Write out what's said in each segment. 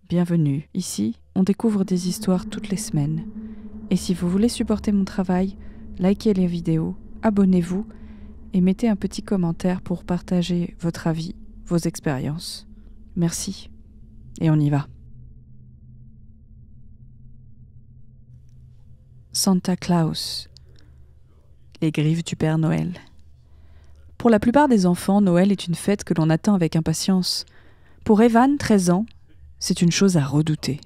bienvenue. Ici, on découvre des histoires toutes les semaines. Et si vous voulez supporter mon travail, likez les vidéos, abonnez-vous et mettez un petit commentaire pour partager votre avis, vos expériences. Merci. Et on y va. Santa Claus. Les griffes du Père Noël. Pour la plupart des enfants, Noël est une fête que l'on attend avec impatience. Pour Evan, 13 ans, c'est une chose à redouter.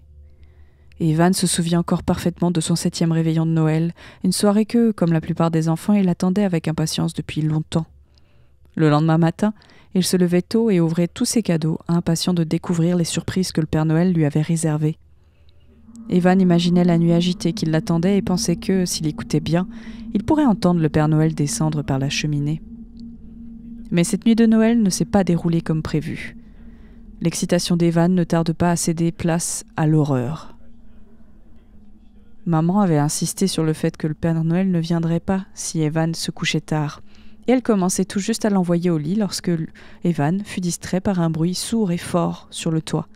Et Evan se souvient encore parfaitement de son 7e réveillon de Noël, une soirée que, comme la plupart des enfants, il attendait avec impatience depuis longtemps. Le lendemain matin, il se levait tôt et ouvrait tous ses cadeaux, impatient de découvrir les surprises que le Père Noël lui avait réservées. Evan imaginait la nuit agitée qui l'attendait et pensait que, s'il écoutait bien, il pourrait entendre le Père Noël descendre par la cheminée. Mais cette nuit de Noël ne s'est pas déroulée comme prévu. L'excitation d'Evan ne tarde pas à céder place à l'horreur. Maman avait insisté sur le fait que le Père Noël ne viendrait pas si Evan se couchait tard, et elle commençait tout juste à l'envoyer au lit lorsque Evan fut distrait par un bruit sourd et fort sur le toit.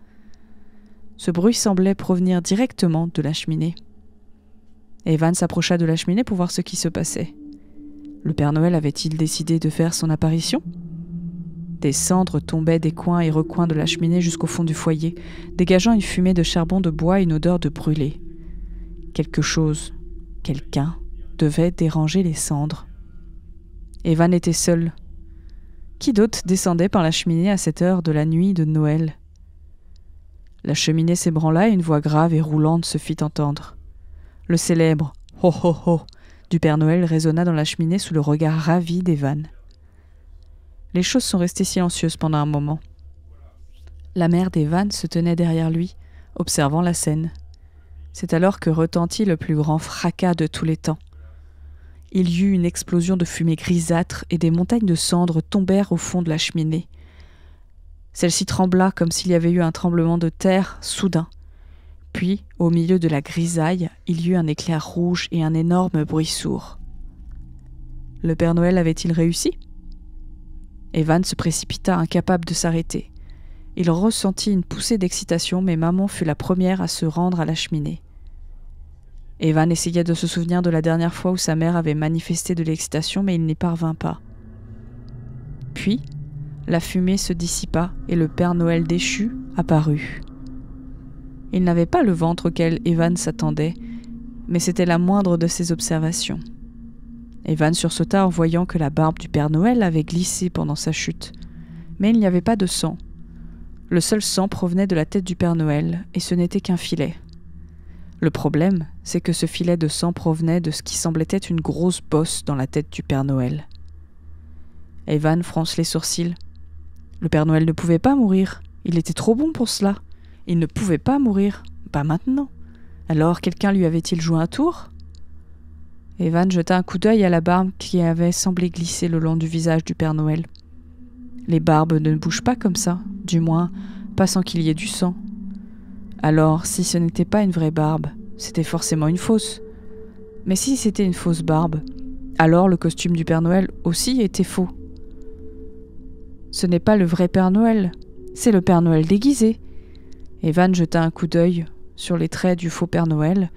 Ce bruit semblait provenir directement de la cheminée. Evan s'approcha de la cheminée pour voir ce qui se passait. Le Père Noël avait-il décidé de faire son apparition ? Des cendres tombaient des coins et recoins de la cheminée jusqu'au fond du foyer, dégageant une fumée de charbon de bois et une odeur de brûlé. Quelque chose, quelqu'un, devait déranger les cendres. Evan était seul. Qui d'autre descendait par la cheminée à cette heure de la nuit de Noël ? La cheminée s'ébranla et une voix grave et roulante se fit entendre. Le célèbre « Ho ho ho » du Père Noël résonna dans la cheminée sous le regard ravi d'Evan. Les choses sont restées silencieuses pendant un moment. La mère d'Evan se tenait derrière lui, observant la scène. C'est alors que retentit le plus grand fracas de tous les temps. Il y eut une explosion de fumée grisâtre et des montagnes de cendres tombèrent au fond de la cheminée. Celle-ci trembla comme s'il y avait eu un tremblement de terre soudain. Puis, au milieu de la grisaille, il y eut un éclair rouge et un énorme bruit sourd. Le Père Noël avait-il réussi ? Evan se précipita, incapable de s'arrêter. Il ressentit une poussée d'excitation, mais maman fut la première à se rendre à la cheminée. Evan essaya de se souvenir de la dernière fois où sa mère avait manifesté de l'excitation, mais il n'y parvint pas. Puis, la fumée se dissipa et le Père Noël déchu apparut. Il n'avait pas le ventre auquel Evan s'attendait, mais c'était la moindre de ses observations. Evan sursauta en voyant que la barbe du Père Noël avait glissé pendant sa chute. Mais il n'y avait pas de sang. Le seul sang provenait de la tête du Père Noël, et ce n'était qu'un filet. Le problème, c'est que ce filet de sang provenait de ce qui semblait être une grosse bosse dans la tête du Père Noël. Evan fronce les sourcils. Le Père Noël ne pouvait pas mourir. Il était trop bon pour cela. Il ne pouvait pas mourir. Pas maintenant. Alors, quelqu'un lui avait-il joué un tour ? Evan jeta un coup d'œil à la barbe qui avait semblé glisser le long du visage du Père Noël. Les barbes ne bougent pas comme ça, du moins, pas sans qu'il y ait du sang. Alors, si ce n'était pas une vraie barbe, c'était forcément une fausse. Mais si c'était une fausse barbe, alors le costume du Père Noël aussi était faux. Ce n'est pas le vrai Père Noël, c'est le Père Noël déguisé. Evan jeta un coup d'œil sur les traits du faux Père Noël,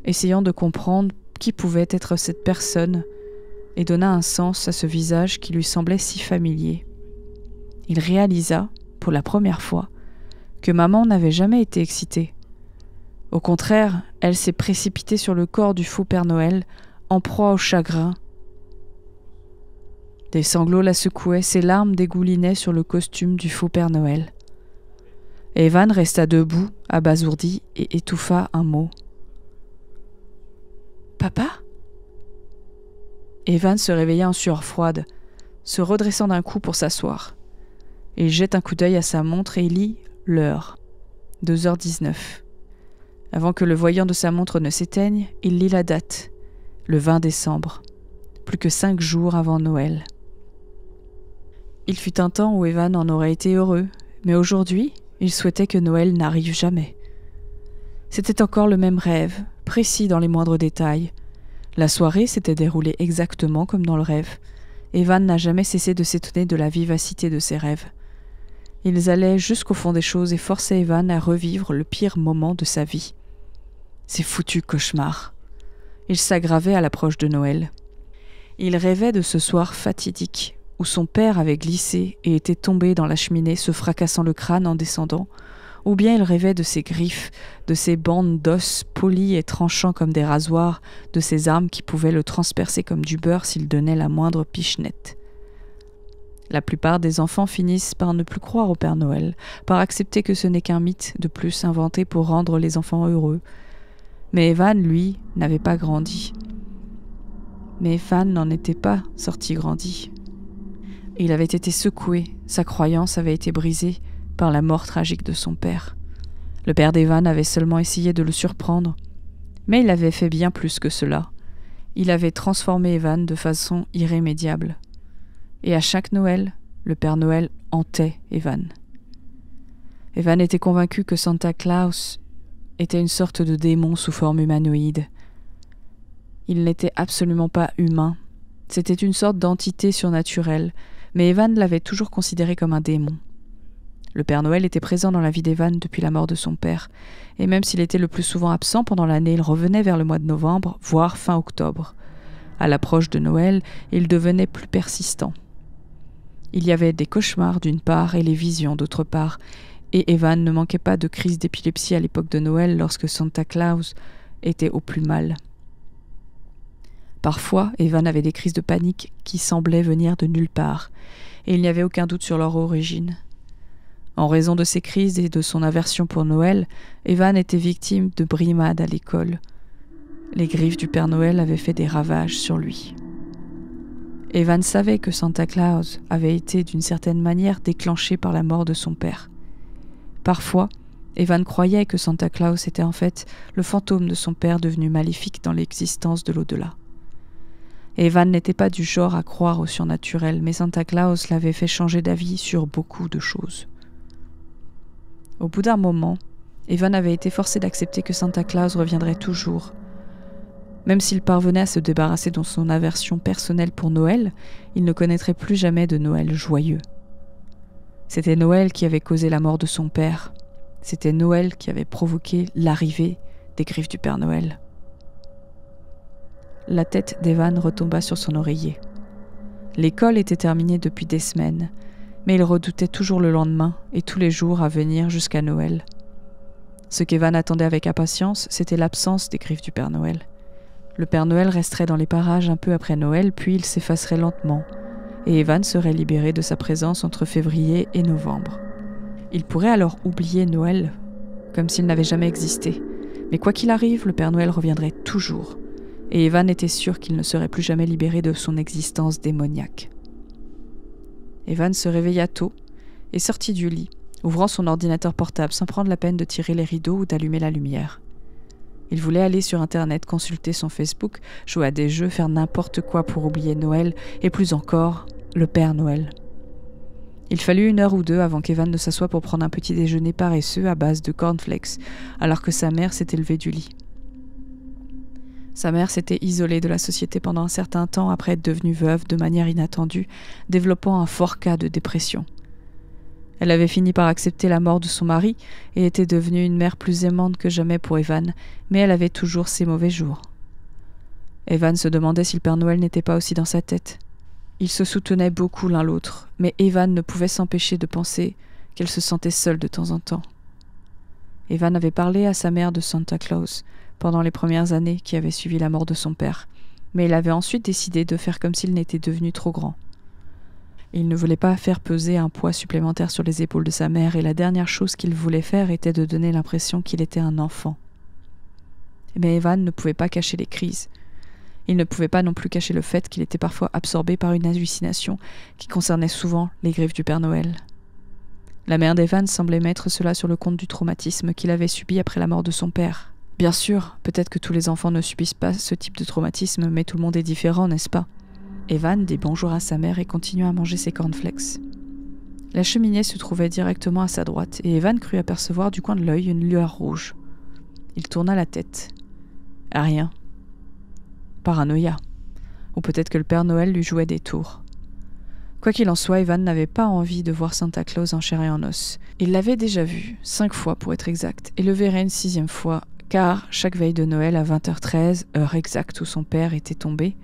essayant de comprendre qui pouvait être cette personne, et donna un sens à ce visage qui lui semblait si familier. Il réalisa, pour la première fois, que maman n'avait jamais été excitée. Au contraire, elle s'est précipitée sur le corps du faux Père Noël, en proie au chagrin. Des sanglots la secouaient, ses larmes dégoulinaient sur le costume du faux Père Noël. Evan resta debout, abasourdi, et étouffa un mot. « Papa ?» Evan se réveilla en sueur froide, se redressant d'un coup pour s'asseoir. Il jette un coup d'œil à sa montre et lit l'heure. 2h19. Avant que le voyant de sa montre ne s'éteigne, il lit la date, le 20 décembre, plus que 5 jours avant Noël. Il fut un temps où Evan en aurait été heureux, mais aujourd'hui, il souhaitait que Noël n'arrive jamais. C'était encore le même rêve, précis dans les moindres détails. La soirée s'était déroulée exactement comme dans le rêve. Evan n'a jamais cessé de s'étonner de la vivacité de ses rêves. Ils allaient jusqu'au fond des choses et forçaient Evan à revivre le pire moment de sa vie. Ces foutus cauchemars. Ils s'aggravaient à l'approche de Noël. Il rêvait de ce soir fatidique où son père avait glissé et était tombé dans la cheminée se fracassant le crâne en descendant, ou bien il rêvait de ses griffes, de ses bandes d'os polis et tranchants comme des rasoirs, de ses armes qui pouvaient le transpercer comme du beurre s'il donnait la moindre pichenette. La plupart des enfants finissent par ne plus croire au Père Noël, par accepter que ce n'est qu'un mythe de plus inventé pour rendre les enfants heureux. Mais Evan, lui, n'avait pas grandi. Mais Evan n'en était pas sorti grandi. Il avait été secoué, sa croyance avait été brisée par la mort tragique de son père. Le père d'Evan avait seulement essayé de le surprendre, mais il avait fait bien plus que cela. Il avait transformé Evan de façon irrémédiable. Et à chaque Noël, le Père Noël hantait Evan. Evan était convaincu que Santa Claus était une sorte de démon sous forme humanoïde. Il n'était absolument pas humain. C'était une sorte d'entité surnaturelle, mais Evan l'avait toujours considéré comme un démon. Le Père Noël était présent dans la vie d'Evan depuis la mort de son père, et même s'il était le plus souvent absent pendant l'année, il revenait vers le mois de novembre, voire fin octobre. À l'approche de Noël, il devenait plus persistant. Il y avait des cauchemars d'une part et les visions d'autre part, et Evan ne manquait pas de crises d'épilepsie à l'époque de Noël lorsque Santa Claus était au plus mal. Parfois, Evan avait des crises de panique qui semblaient venir de nulle part, et il n'y avait aucun doute sur leur origine. En raison de ces crises et de son aversion pour Noël, Evan était victime de brimades à l'école. Les griffes du Père Noël avaient fait des ravages sur lui. Evan savait que Santa Claus avait été d'une certaine manière déclenché par la mort de son père. Parfois, Evan croyait que Santa Claus était en fait le fantôme de son père devenu maléfique dans l'existence de l'au-delà. Evan n'était pas du genre à croire au surnaturel, mais Santa Claus l'avait fait changer d'avis sur beaucoup de choses. Au bout d'un moment, Evan avait été forcé d'accepter que Santa Claus reviendrait toujours. Même s'il parvenait à se débarrasser de son aversion personnelle pour Noël, il ne connaîtrait plus jamais de Noël joyeux. C'était Noël qui avait causé la mort de son père. C'était Noël qui avait provoqué l'arrivée des griffes du Père Noël. La tête d'Evan retomba sur son oreiller. L'école était terminée depuis des semaines, mais il redoutait toujours le lendemain et tous les jours à venir jusqu'à Noël. Ce qu'Evan attendait avec impatience, c'était l'absence des griffes du Père Noël. Le Père Noël resterait dans les parages un peu après Noël, puis il s'effacerait lentement, et Evan serait libéré de sa présence entre février et novembre. Il pourrait alors oublier Noël, comme s'il n'avait jamais existé. Mais quoi qu'il arrive, le Père Noël reviendrait toujours, et Evan était sûr qu'il ne serait plus jamais libéré de son existence démoniaque. Evan se réveilla tôt et sortit du lit, ouvrant son ordinateur portable sans prendre la peine de tirer les rideaux ou d'allumer la lumière. Il voulait aller sur Internet, consulter son Facebook, jouer à des jeux, faire n'importe quoi pour oublier Noël, et plus encore, le Père Noël. Il fallut 1 heure ou 2 avant qu'Evan ne s'assoie pour prendre un petit déjeuner paresseux à base de cornflakes, alors que sa mère s'était levée du lit. Sa mère s'était isolée de la société pendant un certain temps après être devenue veuve de manière inattendue, développant un fort cas de dépression. Elle avait fini par accepter la mort de son mari et était devenue une mère plus aimante que jamais pour Evan, mais elle avait toujours ses mauvais jours. Evan se demandait si le Père Noël n'était pas aussi dans sa tête. Ils se soutenaient beaucoup l'un l'autre, mais Evan ne pouvait s'empêcher de penser qu'elle se sentait seule de temps en temps. Evan avait parlé à sa mère de Santa Claus pendant les premières années qui avaient suivi la mort de son père, mais il avait ensuite décidé de faire comme s'il n'était devenu trop grand. Il ne voulait pas faire peser un poids supplémentaire sur les épaules de sa mère, et la dernière chose qu'il voulait faire était de donner l'impression qu'il était un enfant. Mais Evan ne pouvait pas cacher les crises. Il ne pouvait pas non plus cacher le fait qu'il était parfois absorbé par une hallucination qui concernait souvent les griffes du Père Noël. La mère d'Evan semblait mettre cela sur le compte du traumatisme qu'il avait subi après la mort de son père. Bien sûr, peut-être que tous les enfants ne subissent pas ce type de traumatisme, mais tout le monde est différent, n'est-ce pas ? Evan dit bonjour à sa mère et continua à manger ses cornflakes. La cheminée se trouvait directement à sa droite, et Evan crut apercevoir du coin de l'œil une lueur rouge. Il tourna la tête. Rien. Paranoïa. Ou peut-être que le Père Noël lui jouait des tours. Quoi qu'il en soit, Evan n'avait pas envie de voir Santa Claus en chair et en os. Il l'avait déjà vu, 5 fois pour être exact, et le verrait une 6e fois, car chaque veille de Noël à 20h13, heure exacte où son père était tombé,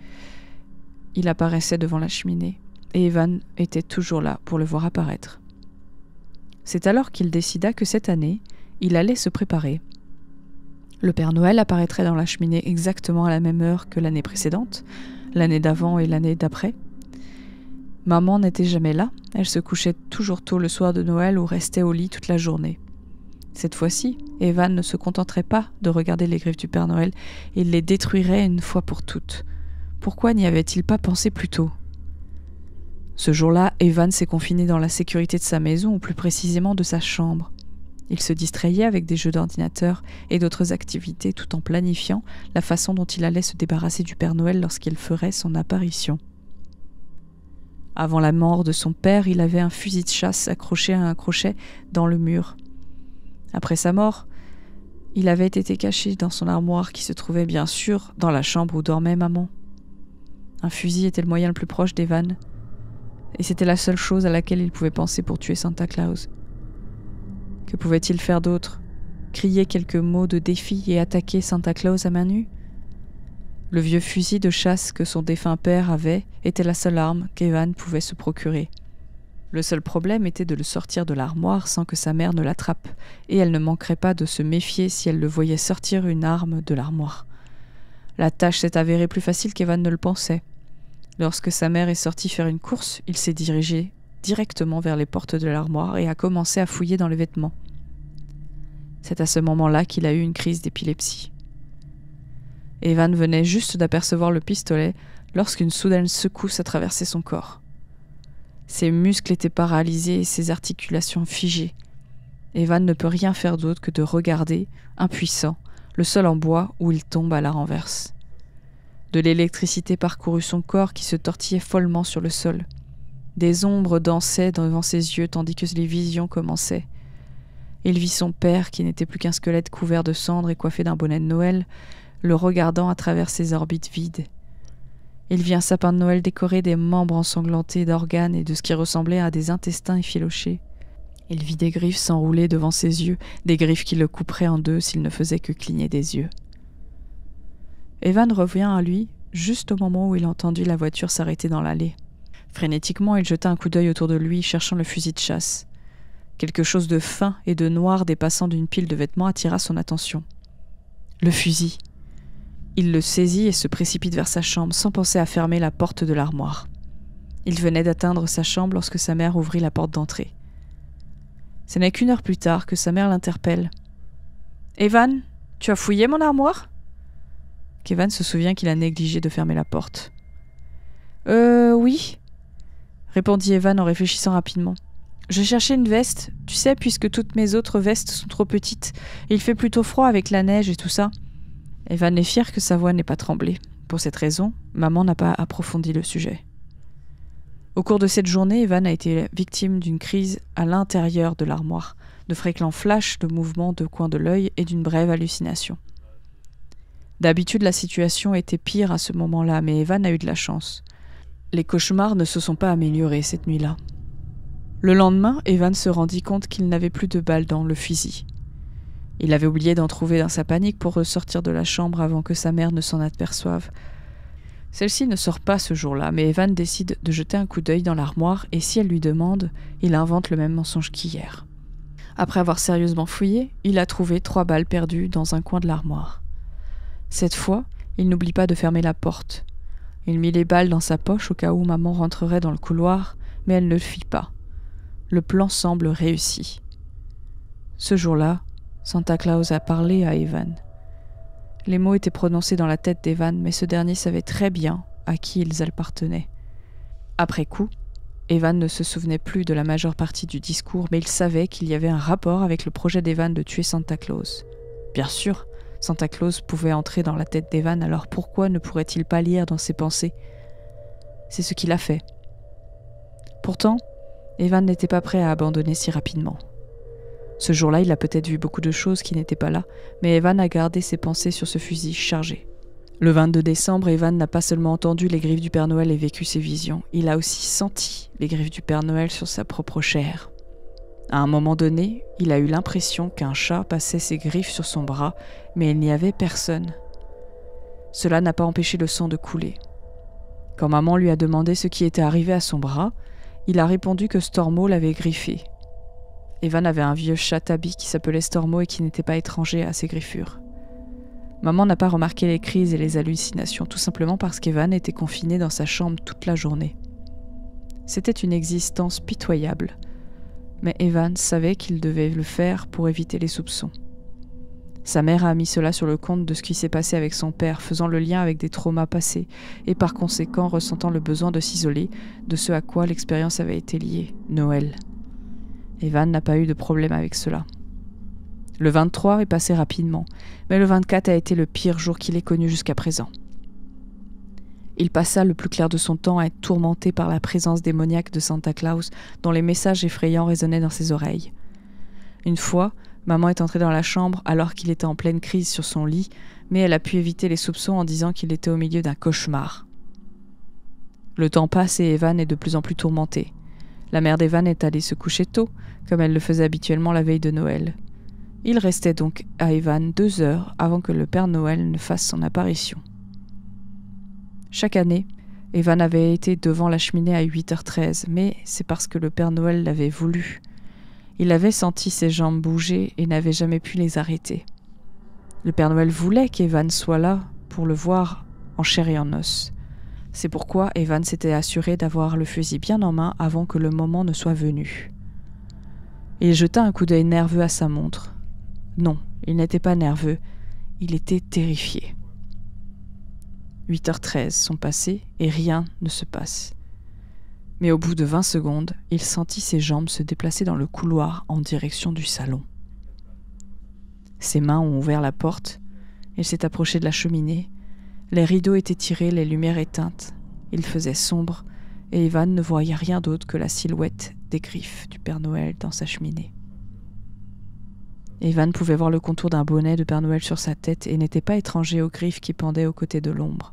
il apparaissait devant la cheminée, et Evan était toujours là pour le voir apparaître. C'est alors qu'il décida que cette année, il allait se préparer. Le Père Noël apparaîtrait dans la cheminée exactement à la même heure que l'année précédente, l'année d'avant et l'année d'après. Maman n'était jamais là, elle se couchait toujours tôt le soir de Noël ou restait au lit toute la journée. Cette fois-ci, Evan ne se contenterait pas de regarder les griffes du Père Noël, il les détruirait une fois pour toutes. Pourquoi n'y avait-il pas pensé plus tôt ? Ce jour-là, Evan s'est confiné dans la sécurité de sa maison, ou plus précisément de sa chambre. Il se distrayait avec des jeux d'ordinateur et d'autres activités tout en planifiant la façon dont il allait se débarrasser du Père Noël lorsqu'il ferait son apparition. Avant la mort de son père, il avait un fusil de chasse accroché à un crochet dans le mur. Après sa mort, il avait été caché dans son armoire qui se trouvait bien sûr dans la chambre où dormait maman. Un fusil était le moyen le plus proche d'Evan, et c'était la seule chose à laquelle il pouvait penser pour tuer Santa Claus. Que pouvait-il faire d'autre ? Crier quelques mots de défi et attaquer Santa Claus à main nue ? Le vieux fusil de chasse que son défunt père avait était la seule arme qu'Evan pouvait se procurer. Le seul problème était de le sortir de l'armoire sans que sa mère ne l'attrape, et elle ne manquerait pas de se méfier si elle le voyait sortir une arme de l'armoire. La tâche s'est avérée plus facile qu'Evan ne le pensait. Lorsque sa mère est sortie faire une course, il s'est dirigé directement vers les portes de l'armoire et a commencé à fouiller dans les vêtements. C'est à ce moment-là qu'il a eu une crise d'épilepsie. Evan venait juste d'apercevoir le pistolet lorsqu'une soudaine secousse a traversé son corps. Ses muscles étaient paralysés et ses articulations figées. Evan ne peut rien faire d'autre que de regarder, impuissant, le sol en bois où il tombe à la renverse. De l'électricité parcourut son corps qui se tortillait follement sur le sol. Des ombres dansaient devant ses yeux tandis que les visions commençaient. Il vit son père, qui n'était plus qu'un squelette couvert de cendres et coiffé d'un bonnet de Noël, le regardant à travers ses orbites vides. Il vit un sapin de Noël décoré des membres ensanglantés d'organes et de ce qui ressemblait à des intestins effilochés. Il vit des griffes s'enrouler devant ses yeux, des griffes qui le couperaient en deux s'il ne faisait que cligner des yeux. Evan revient à lui juste au moment où il entendit la voiture s'arrêter dans l'allée. Frénétiquement, il jeta un coup d'œil autour de lui, cherchant le fusil de chasse. Quelque chose de fin et de noir dépassant d'une pile de vêtements attira son attention. Le fusil. Il le saisit et se précipite vers sa chambre sans penser à fermer la porte de l'armoire. Il venait d'atteindre sa chambre lorsque sa mère ouvrit la porte d'entrée. Ce n'est qu'une heure plus tard que sa mère l'interpelle. « Evan, tu as fouillé mon armoire ?» Qu'Evan se souvient qu'il a négligé de fermer la porte. « Oui », répondit Evan en réfléchissant rapidement. « Je cherchais une veste, tu sais, puisque toutes mes autres vestes sont trop petites, et il fait plutôt froid avec la neige et tout ça. » Evan est fier que sa voix n'ait pas tremblé. Pour cette raison, maman n'a pas approfondi le sujet. Au cours de cette journée, Evan a été victime d'une crise à l'intérieur de l'armoire, de fréquents flashs, de mouvements de coin de l'œil et d'une brève hallucination. D'habitude, la situation était pire à ce moment-là, mais Evan a eu de la chance. Les cauchemars ne se sont pas améliorés cette nuit-là. Le lendemain, Evan se rendit compte qu'il n'avait plus de balles dans le fusil. Il avait oublié d'en trouver dans sa panique pour ressortir de la chambre avant que sa mère ne s'en aperçoive. Celle-ci ne sort pas ce jour-là, mais Evan décide de jeter un coup d'œil dans l'armoire et si elle lui demande, il invente le même mensonge qu'hier. Après avoir sérieusement fouillé, il a trouvé 3 balles perdues dans un coin de l'armoire. Cette fois, il n'oublie pas de fermer la porte. Il mit les balles dans sa poche au cas où maman rentrerait dans le couloir, mais elle ne le fit pas. Le plan semble réussi. Ce jour-là, Santa Claus a parlé à Evan. Les mots étaient prononcés dans la tête d'Evan, mais ce dernier savait très bien à qui ils appartenaient. Après coup, Evan ne se souvenait plus de la majeure partie du discours, mais il savait qu'il y avait un rapport avec le projet d'Evan de tuer Santa Claus. Bien sûr, Santa Claus pouvait entrer dans la tête d'Evan, alors pourquoi ne pourrait-il pas lire dans ses pensées ? C'est ce qu'il a fait. Pourtant, Evan n'était pas prêt à abandonner si rapidement. Ce jour-là, il a peut-être vu beaucoup de choses qui n'étaient pas là, mais Evan a gardé ses pensées sur ce fusil chargé. Le 22 décembre, Evan n'a pas seulement entendu les griffes du Père Noël et vécu ses visions, il a aussi senti les griffes du Père Noël sur sa propre chair. À un moment donné, il a eu l'impression qu'un chat passait ses griffes sur son bras, mais il n'y avait personne. Cela n'a pas empêché le sang de couler. Quand maman lui a demandé ce qui était arrivé à son bras, il a répondu que Stormo l'avait griffé. Evan avait un vieux chat tabi qui s'appelait Stormo et qui n'était pas étranger à ses griffures. Maman n'a pas remarqué les crises et les hallucinations, tout simplement parce qu'Evan était confiné dans sa chambre toute la journée. C'était une existence pitoyable, mais Evan savait qu'il devait le faire pour éviter les soupçons. Sa mère a mis cela sur le compte de ce qui s'est passé avec son père, faisant le lien avec des traumas passés, et par conséquent ressentant le besoin de s'isoler de ce à quoi l'expérience avait été liée, Noël. Evan n'a pas eu de problème avec cela. Le 23 est passé rapidement, mais le 24 a été le pire jour qu'il ait connu jusqu'à présent. Il passa le plus clair de son temps à être tourmenté par la présence démoniaque de Santa Claus, dont les messages effrayants résonnaient dans ses oreilles. Une fois, maman est entrée dans la chambre alors qu'il était en pleine crise sur son lit, mais elle a pu éviter les soupçons en disant qu'il était au milieu d'un cauchemar. Le temps passe et Evan est de plus en plus tourmenté. La mère d'Evan est allée se coucher tôt, comme elle le faisait habituellement la veille de Noël. Il restait donc à Evan 2 heures avant que le Père Noël ne fasse son apparition. Chaque année, Evan avait été devant la cheminée à 8h13, mais c'est parce que le Père Noël l'avait voulu. Il avait senti ses jambes bouger et n'avait jamais pu les arrêter. Le Père Noël voulait qu'Evan soit là pour le voir en chair et en os. C'est pourquoi Evan s'était assuré d'avoir le fusil bien en main avant que le moment ne soit venu. Il jeta un coup d'œil nerveux à sa montre. Non, il n'était pas nerveux, il était terrifié. 8h13 sont passées et rien ne se passe. Mais au bout de 20 secondes, il sentit ses jambes se déplacer dans le couloir en direction du salon. Ses mains ont ouvert la porte, il s'est approché de la cheminée, les rideaux étaient tirés, les lumières éteintes, il faisait sombre et Evan ne voyait rien d'autre que la silhouette des griffes du Père Noël dans sa cheminée. Evan pouvait voir le contour d'un bonnet de Père Noël sur sa tête et n'était pas étranger aux griffes qui pendaient aux côtés de l'ombre.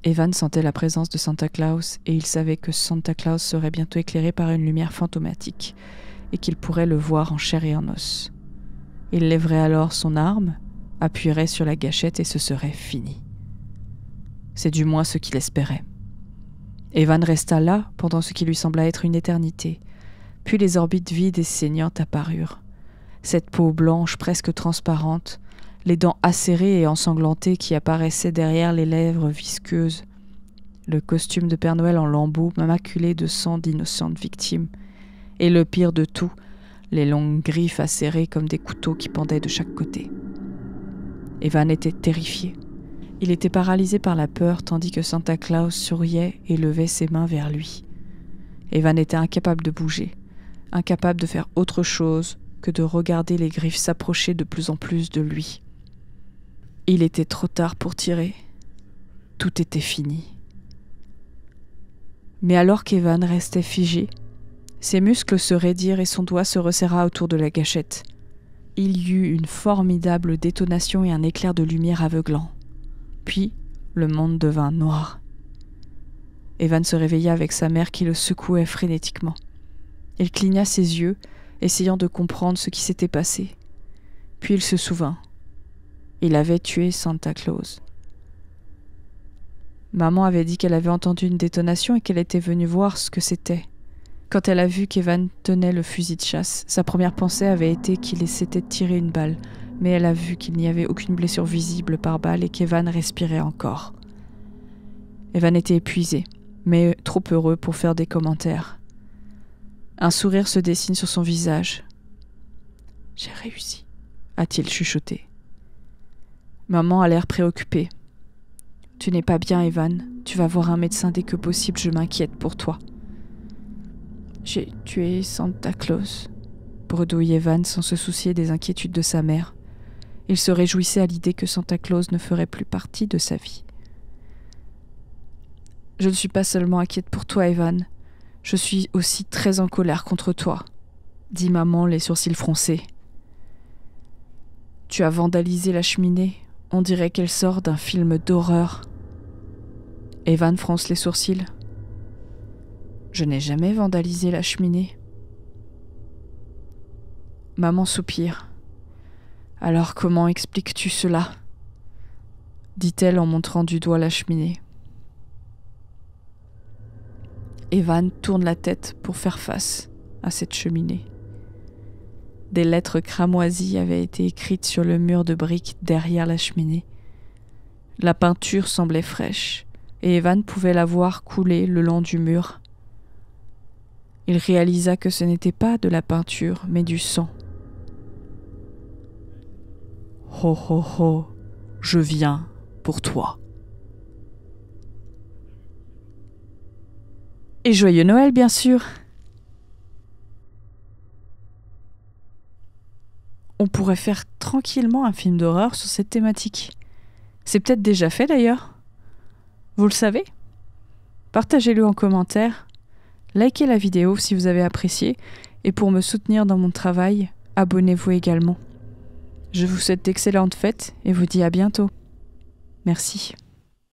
Evan sentait la présence de Santa Claus et il savait que Santa Claus serait bientôt éclairé par une lumière fantomatique et qu'il pourrait le voir en chair et en os. Il lèverait alors son arme, appuierait sur la gâchette et ce serait fini. C'est du moins ce qu'il espérait. Evan resta là pendant ce qui lui sembla être une éternité, puis les orbites vides et saignantes apparurent. Cette peau blanche presque transparente, les dents acérées et ensanglantées qui apparaissaient derrière les lèvres visqueuses, le costume de Père Noël en lambeaux maculé de sang d'innocentes victimes, et le pire de tout, les longues griffes acérées comme des couteaux qui pendaient de chaque côté. Evan était terrifié. Il était paralysé par la peur tandis que Santa Claus souriait et levait ses mains vers lui. Evan était incapable de bouger, incapable de faire autre chose que de regarder les griffes s'approcher de plus en plus de lui. Il était trop tard pour tirer. Tout était fini. Mais alors qu'Evan restait figé, ses muscles se raidirent et son doigt se resserra autour de la gâchette. Il y eut une formidable détonation et un éclair de lumière aveuglant. Puis, le monde devint noir. Evan se réveilla avec sa mère qui le secouait frénétiquement. Il cligna ses yeux, essayant de comprendre ce qui s'était passé. Puis il se souvint. Il avait tué Santa Claus. Maman avait dit qu'elle avait entendu une détonation et qu'elle était venue voir ce que c'était. Quand elle a vu qu'Evan tenait le fusil de chasse, sa première pensée avait été qu'il s'était tiré une balle, mais elle a vu qu'il n'y avait aucune blessure visible par balle et qu'Evan respirait encore. Evan était épuisé, mais trop heureux pour faire des commentaires. Un sourire se dessine sur son visage. « J'ai réussi », a-t-il chuchoté. Maman a l'air préoccupée. « Tu n'es pas bien, Evan. Tu vas voir un médecin dès que possible, je m'inquiète pour toi. »« J'ai tué Santa Claus », bredouille Evan sans se soucier des inquiétudes de sa mère. Il se réjouissait à l'idée que Santa Claus ne ferait plus partie de sa vie. « Je ne suis pas seulement inquiète pour toi, Evan. Je suis aussi très en colère contre toi, » dit maman, les sourcils froncés. « Tu as vandalisé la cheminée, On dirait qu'elle sort d'un film d'horreur. Evan fronce les sourcils. Je n'ai jamais vandalisé la cheminée. Maman soupire. Alors comment expliques-tu cela ? Dit-elle en montrant du doigt la cheminée. Evan tourne la tête pour faire face à cette cheminée. Des lettres cramoisies avaient été écrites sur le mur de briques derrière la cheminée. La peinture semblait fraîche, et Evan pouvait la voir couler le long du mur. Il réalisa que ce n'était pas de la peinture, mais du sang. « Ho ho ho, je viens pour toi. » Et joyeux Noël, bien sûr. On pourrait faire tranquillement un film d'horreur sur cette thématique. C'est peut-être déjà fait d'ailleurs. Vous le savez ? Partagez-le en commentaire, likez la vidéo si vous avez apprécié, et pour me soutenir dans mon travail, abonnez-vous également. Je vous souhaite d'excellentes fêtes et vous dis à bientôt. Merci.